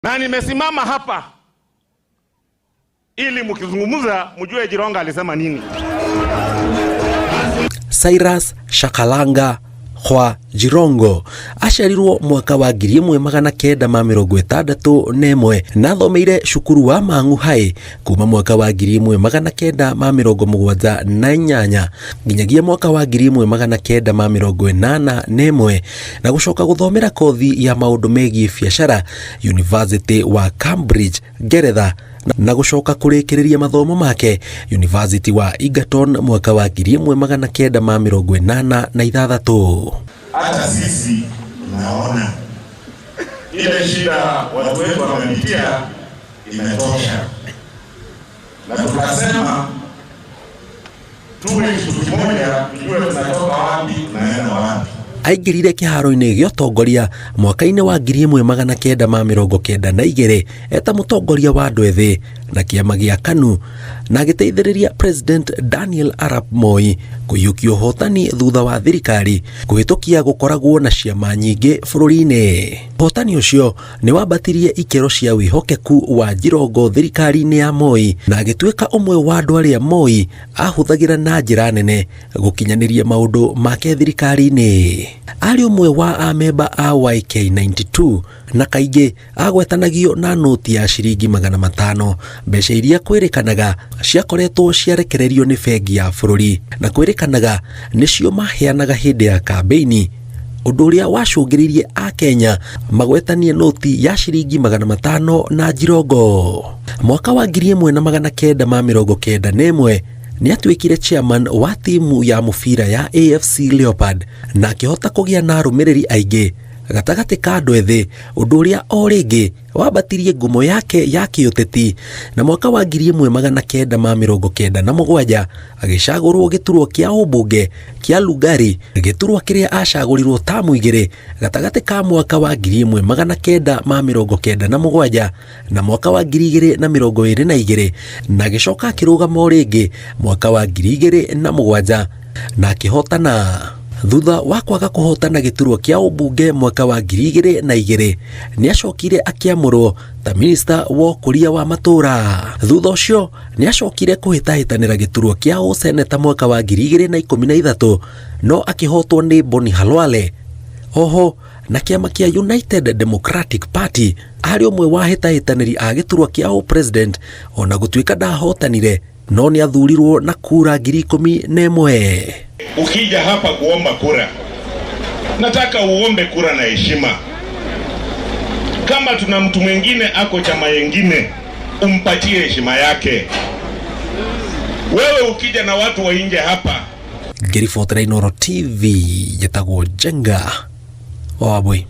Na nimesimama hapa ili mkizungumza mjue Jironga alisema nini. Cyrus Shakalanga kwa Jirongo asharirwo mwaka wa 1961 na thomeire cukuru wa Mang'u High kuma mwaka wa 1978 nginyagia mwaka wa 1981 na gucoka guthomera kothi ya maundu megie biacara University wa Cambridge Ngeretha na gucoka kurikiriria mathomo make University wa Egerton mwaka wa 1986. Hata sisi tunaona ile shida watu wetu wamepitia imetosha, na tukasema tuwe kitu kimoja, tujue tunatoka wapi tunaenda wapi. Aingirire kiharo-ini gya utongoria mwaka-ini wa 1992 eta mutongoria wa andu ethi na kiama gia KANU na agiteithiriria President Daniel Arap Moi kuyukia uhotani thutha wa thirikari kuhitukia gukoragwo na ciama nyingi bururi-ini. Uhotani ucio ni wambatirie ikero cia wihokeku wa Jirongo thirikari-ini ya Moi na agituika umwe wa andu aria Moi ahuthagira na njira nene gukinyaniria maundu make thirikari-ini. Ari umwe wa amemba a YK92 na kaingi agwetanagio na noti ya ciringi 500 mbeca iria kwirikanaga ciakoretwo ciarekererio ni bengi ya bururi na kwirikanaga nicio maheanaga hindi ya kambeini, undu uria wacungiririe a Kenya magwetanie noti ya ciringi 500 na Jirongo. Mwaka wa 1991 ni atuikire chairman wa timu ya mufira ya AFC Leopard na akihota kugia na arumiriri aingi gatagati ka andu ethi, undu uria o ringi wambatirie ngumo yake ya kiuteti na mwaka wa 1997 agicagurwo giturwo kia ubunge kia Lugari, giturwo kiria acagurirwo tamu igiri gatagati ka mwaka wa 1997 na mwaka wa 2022 na gicoka akirugama ringi mwaka wa 2007 na akihotana. Thutha wa kwaga kuhotana giturwo kia ubunge mwaka wa 2002 ni acokire akiamurwo ta minister wa kuria wa matura. Thutha ucio ni acokire kuhitahitanira giturwo kia useneta mwaka wa 2013 no akihotwo ni Boni Halwale. Oho na kiama kia United Democratic Party ari umwe wa hitahitaniri a giturwo kia president ona gutuika ndahotanire no ni athurirwo na kura 11,000. Ukija hapa kuomba kura, nataka uombe kura na heshima. Kama tuna mtu mwingine ako chama yengine, umpatie heshima yake. Wewe ukija na watu wa nje hapa. Ngiribotera Inooro TV, yetagwo Jenga Wabui.